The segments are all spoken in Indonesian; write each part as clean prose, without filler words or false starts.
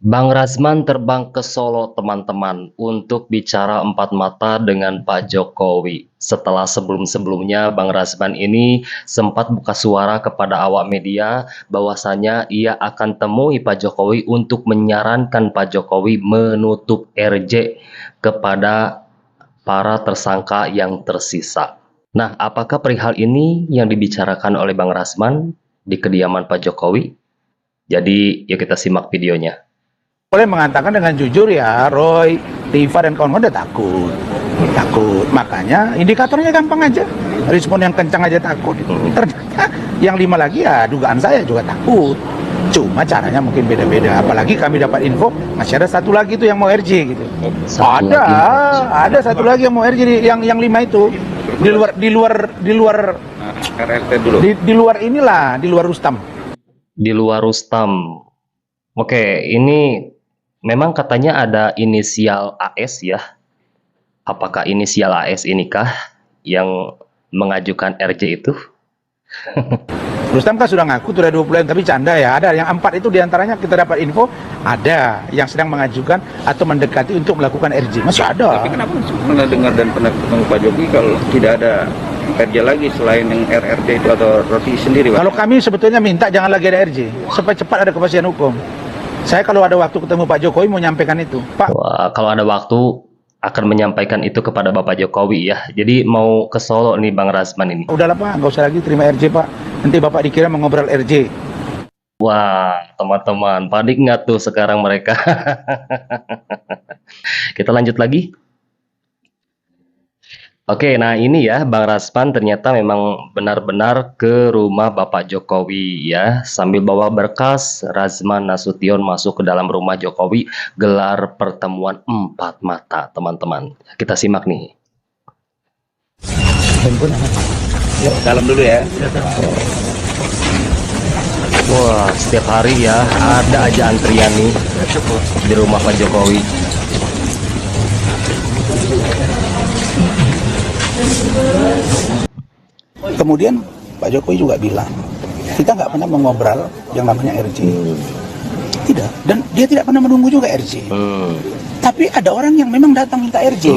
Bang Rasman terbang ke Solo teman-teman untuk bicara empat mata dengan Pak Jokowi. Setelah sebelum-sebelumnya Bang Rasman ini sempat buka suara kepada awak media bahwasanya ia akan temui Pak Jokowi untuk menyarankan Pak Jokowi menutup RJ kepada para tersangka yang tersisa. Nah, apakah perihal ini yang dibicarakan oleh Bang Rasman di kediaman Pak Jokowi? Jadi, yuk kita simak videonya. Boleh mengatakan dengan jujur ya, Roy, Tifa dan kawan-kawan udah takut. Makanya indikatornya gampang aja, respon yang kencang aja takut. Ternyata yang 5 lagi ya dugaan saya juga takut. Cuma caranya mungkin beda-beda. Apalagi kami dapat info masih ada satu lagi tuh yang mau RJ gitu. Ada satu lagi yang mau RJ yang 5 itu di luar RRT dulu. Di luar inilah, di luar Rustam. Di luar Rustam. Oke, ini memang katanya ada inisial AS ya. Apakah inisial AS inikah yang mengajukan RJ itu? Rustam kan sudah ngaku sudah 20 tapi canda ya. Ada yang 4 itu diantaranya kita dapat info ada yang sedang mengajukan atau mendekati untuk melakukan RJ. Masih ada. Tapi kenapa pernah dengar dan pernah ketemu Pak Jokowi kalau tidak ada RJ lagi selain yang RRT itu atau roti sendiri, Pak? Kalau kami sebetulnya minta jangan lagi ada RJ supaya cepat ada kepastian hukum. Saya kalau ada waktu ketemu Pak Jokowi mau nyampaikan itu, Pak. Wah, kalau ada waktu akan menyampaikan itu kepada Bapak Jokowi ya. Jadi mau ke Solo nih Bang Rasman ini. Udahlah Pak, nggak usah lagi terima RJ Pak. Nanti Bapak dikira mau ngobrol RJ. Wah, teman-teman, panik nggak tuh sekarang mereka? Kita lanjut lagi. Oke, nah ini ya Bang Rasman ternyata memang benar-benar ke rumah Bapak Jokowi ya. Sambil bawa berkas, Rasman Nasution masuk ke dalam rumah Jokowi, gelar pertemuan empat mata, teman-teman. Kita simak nih. Dalam dulu ya. Wah, setiap hari ya ada aja antrian nih di rumah Pak Jokowi. Kemudian Pak Jokowi juga bilang, kita nggak pernah mengobrol yang namanya RJ. Tidak, dan dia tidak pernah menunggu juga RJ. Tapi ada orang yang memang datang minta RJ.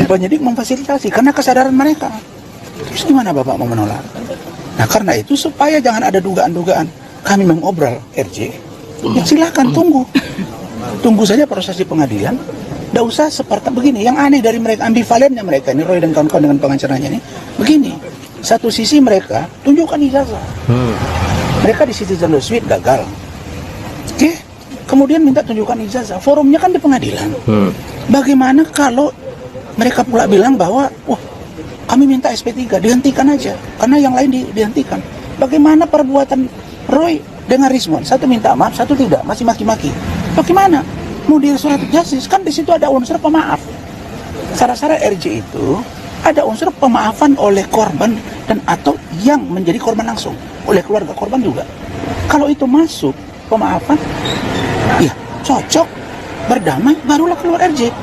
Penyidik memfasilitasi karena kesadaran mereka. Terus gimana Bapak mau menolak? Nah karena itu supaya jangan ada dugaan-dugaan kami mengobrol RJ, ya silakan tunggu saja proses di pengadilan. Tidak usah seperti begini. Yang aneh dari mereka, ambivalennya mereka ini, Roy dan kawan-kawan dengan pengacaranya ini, begini. Satu sisi mereka tunjukkan ijazah. Mereka di Citizen Suite gagal. Oke, kemudian minta tunjukkan ijazah. Forumnya kan di pengadilan. Bagaimana kalau mereka pula bilang bahwa, wah, kami minta SP3, dihentikan aja. Karena yang lain dihentikan. Bagaimana perbuatan Roy dengan Rizwan? Satu minta maaf, satu tidak, masih maki-maki. Bagaimana? Mau di surat justice, kan di situ ada unsur pemaaf. Syarat-syarat RJ itu ada unsur pemaafan oleh korban dan atau yang menjadi korban langsung, oleh keluarga korban juga. Kalau itu masuk pemaafan, ya cocok, berdamai, barulah keluar RJ.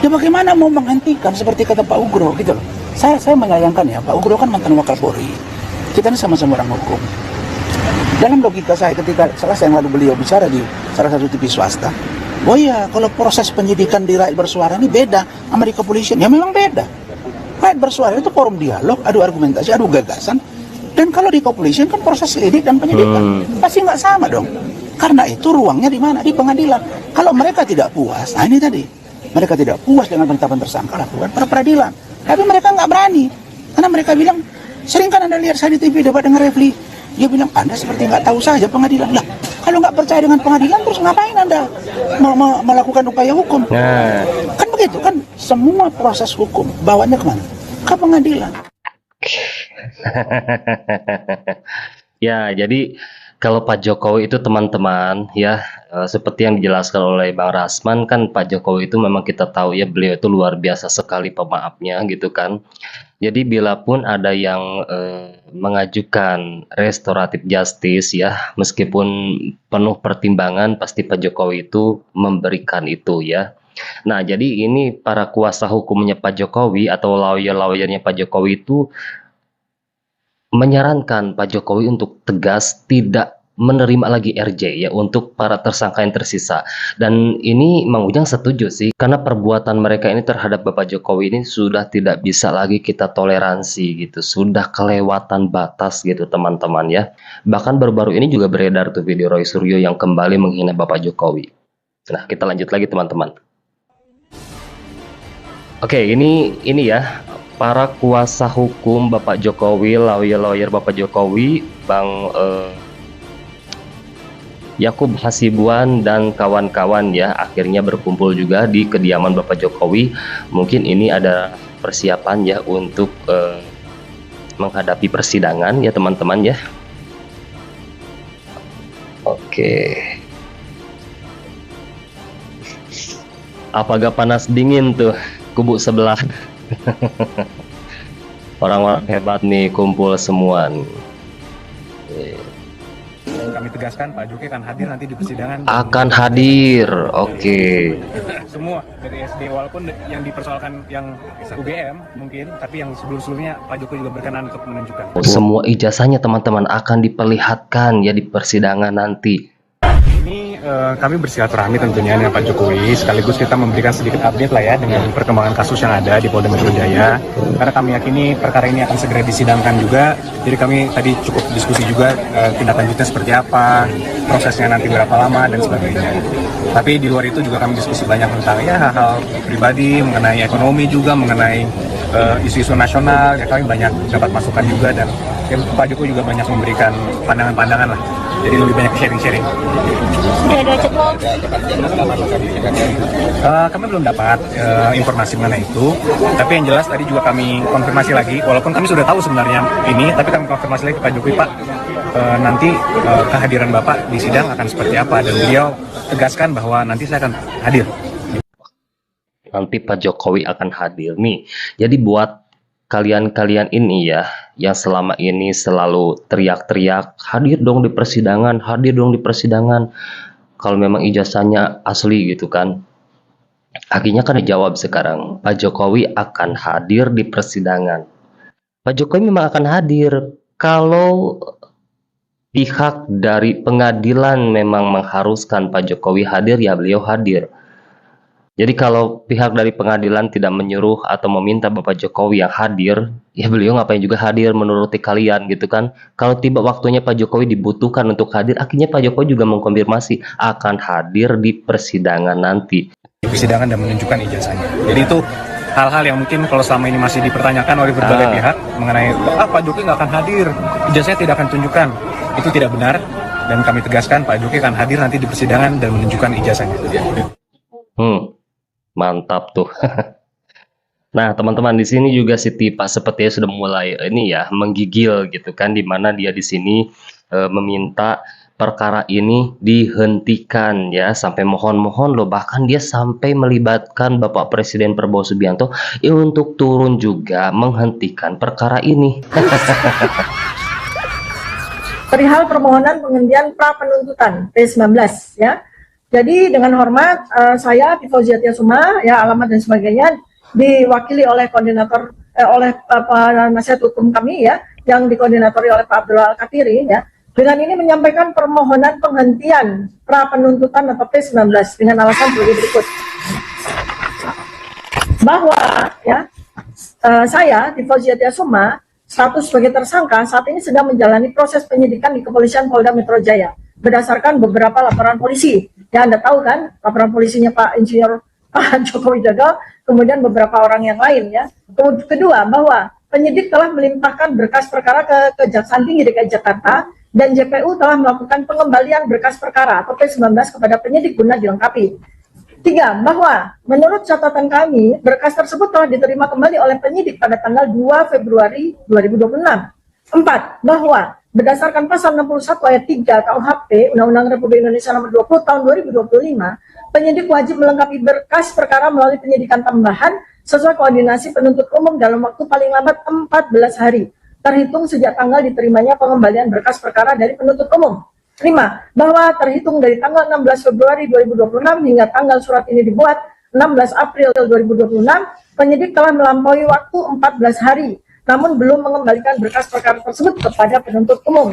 Ya bagaimana mau menghentikan seperti kata Pak Ugro gitu loh. Saya menyayangkan ya, Pak Ugro kan mantan Wakapolri. Kita ini sama-sama orang hukum. Dalam logika saya ketika selesai yang lalu beliau bicara di salah satu TV swasta, oh ya, kalau proses penyidikan di rakyat bersuara ini beda sama di kepolisian. Ya memang beda. Rakyat bersuara itu forum dialog, adu argumentasi, adu gagasan. Dan kalau di kepolisian kan proses lidik dan penyidikan. Pasti nggak sama dong. Karena itu ruangnya di mana? Di pengadilan. Kalau mereka tidak puas, nah ini tadi. Mereka tidak puas dengan penetapan tersangka, lakukan pra peradilan. Tapi mereka nggak berani. Karena mereka bilang, sering kan Anda lihat saya di TV debat dengan Refli. Dia bilang, Anda seperti nggak tahu saja pengadilan. Lah, kalau nggak percaya dengan pengadilan, terus ngapain Anda melakukan upaya hukum? Kan begitu, kan semua proses hukum, bawanya kemana? Ke pengadilan. Ya, jadi kalau Pak Jokowi itu teman-teman ya, seperti yang dijelaskan oleh Bang Rasman kan Pak Jokowi itu memang kita tahu ya beliau itu luar biasa sekali pemaafnya gitu kan. Jadi bila pun ada yang mengajukan restoratif justice ya, meskipun penuh pertimbangan pasti Pak Jokowi itu memberikan itu ya. Nah, jadi ini para kuasa hukumnya Pak Jokowi atau lawyer-lawyernya Pak Jokowi itu menyarankan Pak Jokowi untuk tegas tidak menerima lagi RJ ya untuk para tersangka yang tersisa. Dan ini Mang Ujang setuju sih, karena perbuatan mereka ini terhadap Bapak Jokowi ini sudah tidak bisa lagi kita toleransi gitu, sudah kelewatan batas gitu teman-teman ya. Bahkan baru-baru ini juga beredar tuh video Roy Suryo yang kembali menghina Bapak Jokowi. Nah, kita lanjut lagi teman-teman. Oke, ini ya para kuasa hukum Bapak Jokowi, lawyer Bapak Jokowi, Bang Yakub Hasibuan dan kawan-kawan ya akhirnya berkumpul juga di kediaman Bapak Jokowi. Mungkin ini ada persiapan ya untuk menghadapi persidangan ya teman-teman ya. Oke. Apakah panas dingin tuh kubu sebelah? Orang-orang hebat nih kumpul semua nih. Kami tegaskan Pak Jokowi akan hadir nanti di persidangan. Akan hadir, oke. Semua dari SD, walaupun yang dipersoalkan yang UGM mungkin, tapi yang sebelum-sebelumnya Pak Jokowi juga berkenan untuk menunjukkan. Semua ijazahnya teman-teman akan diperlihatkan ya di persidangan nanti. Ini kami bersilaturahmi tentunya dengan Pak Jokowi, sekaligus kita memberikan sedikit update lah ya dengan perkembangan kasus yang ada di Polda Metro Jaya. Karena kami yakini perkara ini akan segera disidangkan juga. Jadi kami tadi cukup diskusi juga tindak lanjutnya seperti apa, prosesnya nanti berapa lama dan sebagainya. Tapi di luar itu juga kami diskusi banyak tentang ya hal-hal pribadi, mengenai ekonomi juga, mengenai isu-isu nasional. Ya kami banyak dapat masukan juga dan ya, Pak Jokowi juga banyak memberikan pandangan-pandangan lah. Jadi lebih banyak sharing-sharing. Sudah ada jadwal? Kami belum dapat informasi mengenai itu, tapi yang jelas tadi juga kami konfirmasi lagi, walaupun kami sudah tahu sebenarnya ini, tapi kami konfirmasi lagi ke Pak Jokowi, Pak, nanti kehadiran Bapak di sidang akan seperti apa, dan beliau tegaskan bahwa nanti saya akan hadir. Nanti Pak Jokowi akan hadir nih. Jadi buat kalian-kalian ini ya, yang selama ini selalu teriak-teriak, hadir dong di persidangan, hadir dong di persidangan. Kalau memang ijazahnya asli gitu kan. Akhirnya kan dijawab sekarang, Pak Jokowi akan hadir di persidangan. Pak Jokowi memang akan hadir kalau pihak dari pengadilan memang mengharuskan Pak Jokowi hadir, ya beliau hadir. Jadi kalau pihak dari pengadilan tidak menyuruh atau meminta Bapak Jokowi yang hadir, ya beliau ngapain juga hadir menuruti kalian gitu kan. Kalau tiba waktunya Pak Jokowi dibutuhkan untuk hadir, akhirnya Pak Jokowi juga mengkonfirmasi akan hadir di persidangan nanti. Di persidangan dan menunjukkan ijazahnya. Jadi itu hal-hal yang mungkin kalau selama ini masih dipertanyakan oleh berbagai pihak mengenai Pak Jokowi nggak akan hadir, ijazahnya tidak akan tunjukkan. Itu tidak benar dan kami tegaskan Pak Jokowi akan hadir nanti di persidangan dan menunjukkan ijazahnya. Mantap tuh. Nah, teman-teman di sini juga Siti Pak sepertinya sudah mulai ini ya menggigil gitu kan, di mana dia di sini meminta perkara ini dihentikan ya, sampai mohon-mohon loh, bahkan dia sampai melibatkan Bapak Presiden Prabowo Subianto ya, untuk turun juga menghentikan perkara ini. Perihal permohonan penghentian pra penuntutan P19 ya. Jadi dengan hormat saya Fauzia Suma ya, alamat dan sebagainya diwakili oleh koordinator oleh penasihat hukum kami ya, yang dikoordinatori oleh Pak Abdul Al-Katiri ya. Dengan ini menyampaikan permohonan penghentian pra penuntutan atau P19 dengan alasan sebagai berikut. Bahwa ya saya Fauzia Suma status sebagai tersangka saat ini sedang menjalani proses penyidikan di Kepolisian Polda Metro Jaya berdasarkan beberapa laporan polisi. Ya Anda tahu kan, laporan polisinya Pak Insinyur Pak Joko Widodo, kemudian beberapa orang yang lain ya. Kedua, bahwa penyidik telah melimpahkan berkas perkara ke Kejaksaan Tinggi DKI Jakarta dan JPU telah melakukan pengembalian berkas perkara atau P19 kepada penyidik guna dilengkapi. 3, bahwa menurut catatan kami, berkas tersebut telah diterima kembali oleh penyidik pada tanggal 2 Februari 2026. 4, bahwa berdasarkan pasal 61 ayat 3 KUHP Undang-Undang Republik Indonesia Nomor 20 Tahun 2025, penyidik wajib melengkapi berkas perkara melalui penyidikan tambahan sesuai koordinasi penuntut umum dalam waktu paling lambat 14 hari, terhitung sejak tanggal diterimanya pengembalian berkas perkara dari penuntut umum. 5, bahwa terhitung dari tanggal 16 Februari 2026 hingga tanggal surat ini dibuat 16 April 2026, penyidik telah melampaui waktu 14 hari, namun belum mengembalikan berkas perkara tersebut kepada penuntut umum.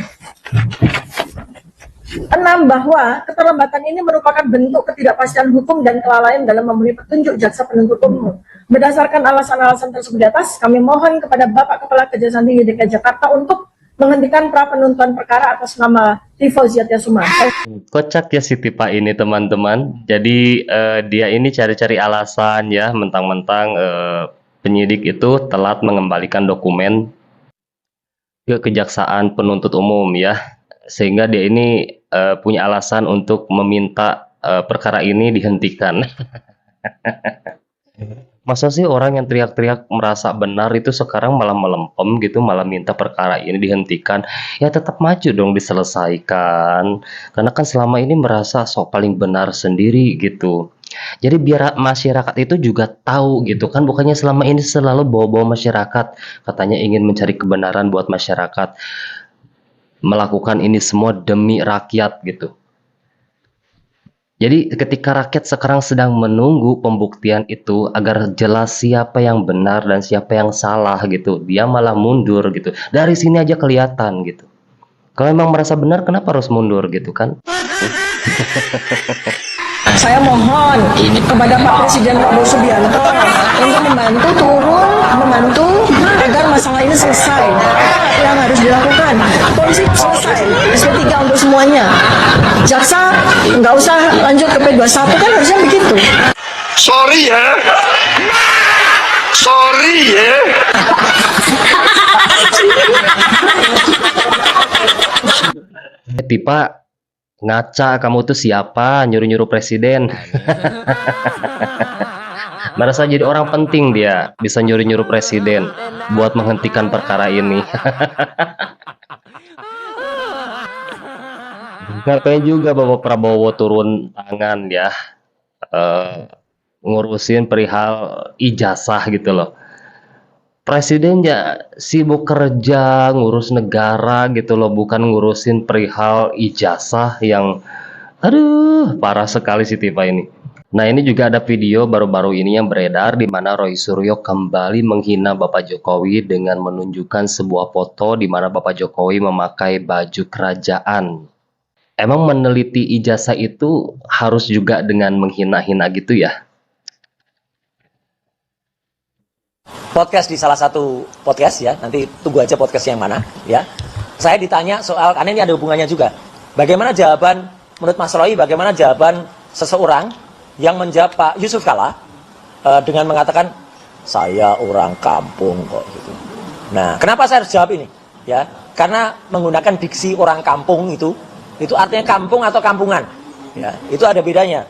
Enam, bahwa keterlambatan ini merupakan bentuk ketidakpastian hukum dan kelalaian dalam memenuhi petunjuk jaksa penuntut umum. Berdasarkan alasan-alasan tersebut di atas, kami mohon kepada Bapak Kepala Kejaksaan Tinggi DKI Jakarta untuk menghentikan pra penuntutan perkara atas nama Tivo Ziatia Suma. Kocak ya si Tipa ini teman-teman. Jadi dia ini cari-cari alasan ya, mentang-mentang penyidik itu telat mengembalikan dokumen ke Kejaksaan Penuntut Umum ya, sehingga dia ini punya alasan untuk meminta perkara ini dihentikan. Masa sih orang yang teriak-teriak merasa benar itu sekarang malah melempem gitu, malah minta perkara ini dihentikan? Ya tetap maju dong diselesaikan, karena kan selama ini merasa sok paling benar sendiri gitu. Jadi biar masyarakat itu juga tahu gitu kan, bukannya selama ini selalu bawa-bawa masyarakat, katanya ingin mencari kebenaran buat masyarakat, melakukan ini semua demi rakyat gitu. Jadi ketika rakyat sekarang sedang menunggu pembuktian itu agar jelas siapa yang benar dan siapa yang salah gitu, dia malah mundur gitu. Dari sini aja kelihatan gitu. Kalau memang merasa benar, kenapa harus mundur gitu kan? Saya mohon kepada Pak Presiden Prabowo Subianto untuk membantu agar masalah ini selesai. Yang harus dilakukan, polisi selesai, SP3 untuk semuanya. Jaksa nggak usah lanjut ke P21 kan harusnya begitu. Sorry ya. Tipa, ngaca kamu tuh siapa nyuruh-nyuruh presiden? Merasa jadi orang penting dia, bisa nyuruh-nyuruh presiden buat menghentikan perkara ini. Ngapain juga Bapak Prabowo turun tangan ya, ngurusin perihal ijazah gitu loh. Presiden ya sibuk kerja, ngurus negara gitu loh, bukan ngurusin perihal ijazah yang aduh parah sekali si Tipa ini. Nah ini juga ada video baru-baru ini yang beredar di mana Roy Suryo kembali menghina Bapak Jokowi dengan menunjukkan sebuah foto di mana Bapak Jokowi memakai baju kerajaan. Emang meneliti ijazah itu harus juga dengan menghina-hina gitu ya? Podcast di salah satu podcast ya, nanti tunggu aja podcast yang mana ya. Saya ditanya soal, karena ini ada hubungannya juga. Bagaimana jawaban, menurut Mas Roy, bagaimana jawaban seseorang yang menjawab Pak Yusuf Kalla dengan mengatakan, saya orang kampung kok gitu. Nah, kenapa saya harus jawab ini? Ya, karena menggunakan diksi orang kampung itu artinya kampung atau kampungan. Ya, itu ada bedanya.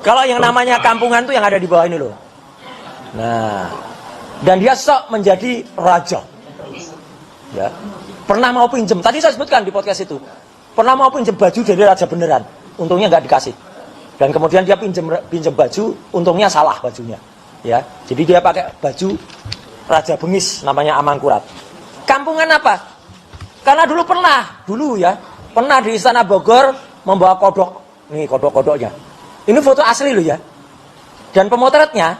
Kalau yang namanya kampungan itu yang ada di bawah ini loh. Nah, dan dia sok menjadi raja. Ya. Pernah mau pinjem, tadi saya sebutkan di podcast itu. Pernah mau pinjem baju dari raja beneran, untungnya nggak dikasih. Dan kemudian dia pinjem baju, untungnya salah bajunya. Ya. Jadi dia pakai baju raja bengis namanya Amangkurat. Kampungan apa? Karena dulu pernah di Istana Bogor membawa kodok. Nih kodok-kodoknya. Ini foto asli loh ya. Dan pemotretnya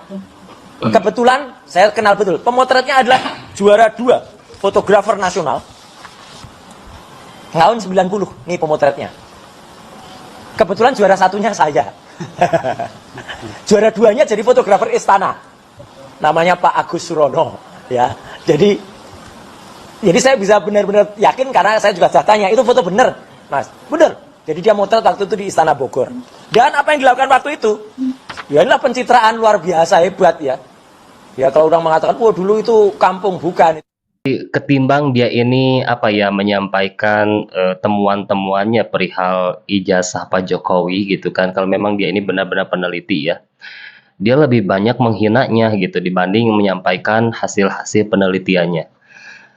kebetulan saya kenal betul. Pemotretnya adalah juara 2 fotografer nasional tahun 90. Nih pemotretnya. Kebetulan juara 1-nya saya. Juara 2-nya jadi fotografer istana. Namanya Pak Agus Surono, ya. Jadi saya bisa benar-benar yakin karena saya juga sudah tanya, itu foto bener, Mas. Bener. Jadi dia motret waktu itu di Istana Bogor. Dan apa yang dilakukan waktu itu? Ya inilah pencitraan luar biasa hebat ya. Ya kalau orang mengatakan, oh dulu itu kampung, bukan. Ketimbang dia ini menyampaikan temuan-temuannya perihal ijazah Pak Jokowi gitu kan, kalau memang dia ini benar-benar peneliti ya, dia lebih banyak menghinanya gitu dibanding menyampaikan hasil-hasil penelitiannya,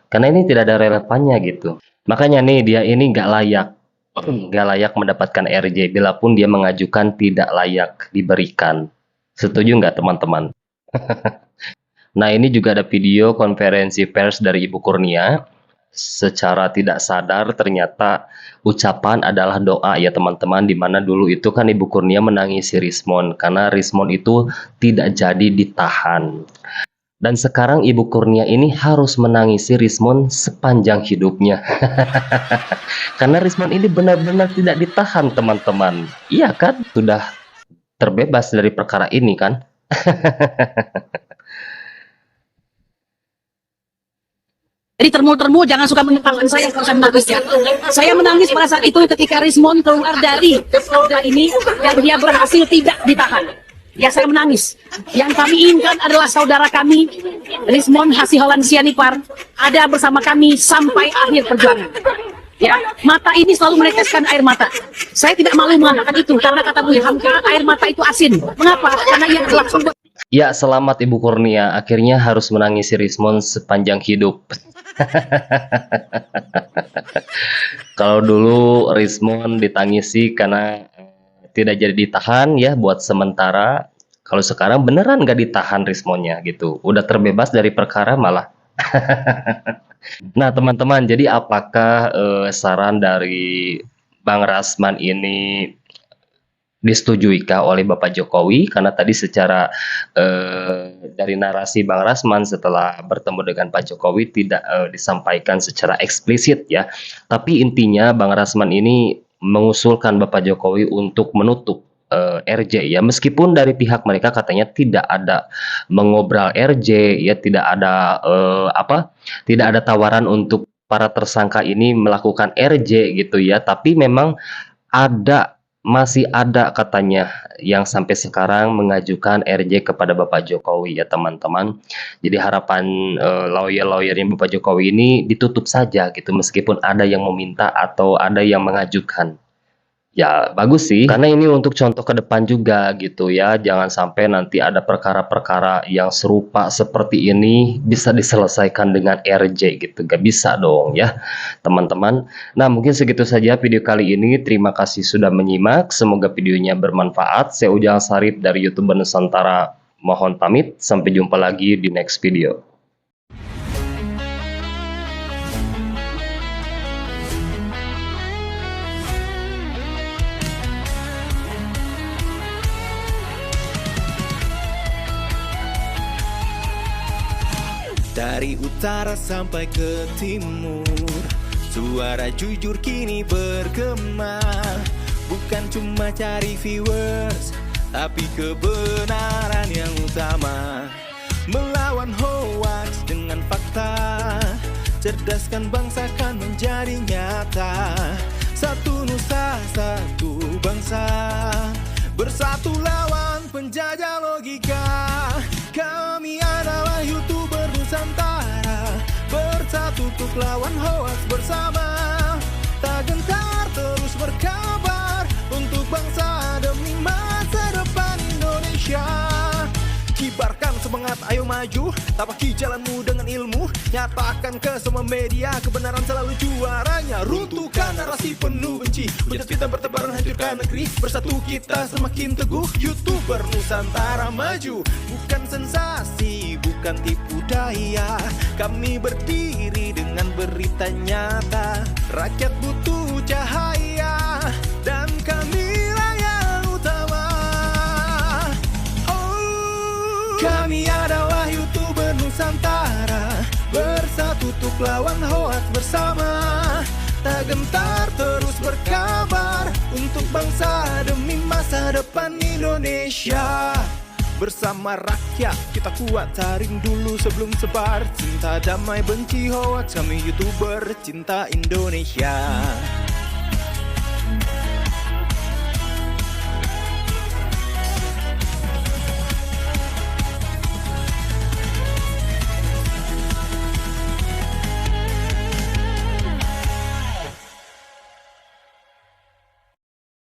karena ini tidak ada relevannya gitu. Makanya nih dia ini nggak layak mendapatkan RJ, bila pun dia mengajukan tidak layak diberikan. Setuju nggak teman-teman? Nah ini juga ada video konferensi pers dari Ibu Kurnia. Secara tidak sadar ternyata ucapan adalah doa ya teman-teman, dimana dulu itu kan Ibu Kurnia menangisi Rismond karena Rismond itu tidak jadi ditahan. Dan sekarang Ibu Kurnia ini harus menangisi Rismon sepanjang hidupnya. Karena Rismon ini benar-benar tidak ditahan, teman-teman. Iya kan? Sudah terbebas dari perkara ini kan? Jadi termul-termul jangan suka menyepakkan saya kalau saya menangis ya. Saya menangis pada saat itu ketika Rismon keluar dari Polda ini dan dia berhasil tidak ditahan. Ya saya menangis. Yang kami inginkan adalah saudara kami Rismon Hasiholan Sianipar ada bersama kami sampai akhir perjuangan. Ya, mata ini selalu meneteskan air mata. Saya tidak malu mengatakan itu karena kata Bung Hamka air mata itu asin. Mengapa? Karena ia adalah sumber. Ya, selamat Ibu Kurnia. Akhirnya harus menangisi Rismon sepanjang hidup. Kalau dulu Rismon ditangisi karena tidak jadi ditahan ya buat sementara. Kalau sekarang beneran nggak ditahan Rismonnya gitu. Udah terbebas dari perkara malah. Nah teman-teman, jadi apakah saran dari Bang Rasman ini disetujuikah oleh Bapak Jokowi? Karena tadi secara dari narasi Bang Rasman setelah bertemu dengan Pak Jokowi tidak disampaikan secara eksplisit ya. Tapi intinya Bang Rasman ini mengusulkan Bapak Jokowi untuk menutup RJ ya, meskipun dari pihak mereka katanya tidak ada mengobral RJ ya, tidak ada tidak ada tawaran untuk para tersangka ini melakukan RJ gitu ya, tapi memang masih ada katanya yang sampai sekarang mengajukan RJ kepada Bapak Jokowi ya teman-teman. Jadi harapan lawyer-lawyernya Bapak Jokowi ini ditutup saja gitu, meskipun ada yang meminta atau ada yang mengajukan. Ya bagus sih, karena ini untuk contoh ke depan juga gitu ya. Jangan sampai nanti ada perkara-perkara yang serupa seperti ini bisa diselesaikan dengan RJ gitu. Gak bisa dong ya teman-teman. Nah mungkin segitu saja video kali ini. Terima kasih sudah menyimak. Semoga videonya bermanfaat. Saya Ujang Sarip dari YouTuber Nusantara. Mohon pamit. Sampai jumpa lagi di next video. Dari utara sampai ke timur, suara jujur kini bergema. Bukan cuma cari viewers, tapi kebenaran yang utama. Melawan hoax dengan fakta, cerdaskan bangsa kan menjadi nyata. Satu nusa, satu bangsa, bersatu lawan penjajah logika. Kami adalah YouTuber Nusantara, bersatu untuk lawan hoax bersama. Tak gentar terus berkabar untuk bangsa demi masa depan Indonesia. Kibarkan semangat, ayo maju, tapaki jalanmu dengan ilmu. Nyatakan ke semua media, kebenaran selalu juaranya. Runtuhkan narasi penuh benci, hujat fitnah bertebaran, hancurkan negeri. Bersatu kita semakin teguh, YouTuber Nusantara maju. Bukan sensasi, bukan tipu daya, kami berdiri dengan berita nyata. Rakyat butuh cahaya, dan kamilah yang utama. Kami adalah YouTuber Nusantara, bersatu untuk lawan hoax bersama. Tak gentar terus berkabar untuk bangsa demi masa depan Indonesia. Bersama rakyat kita kuat, taring dulu sebelum sebar. Cinta damai benci hoax, kami YouTuber cinta Indonesia.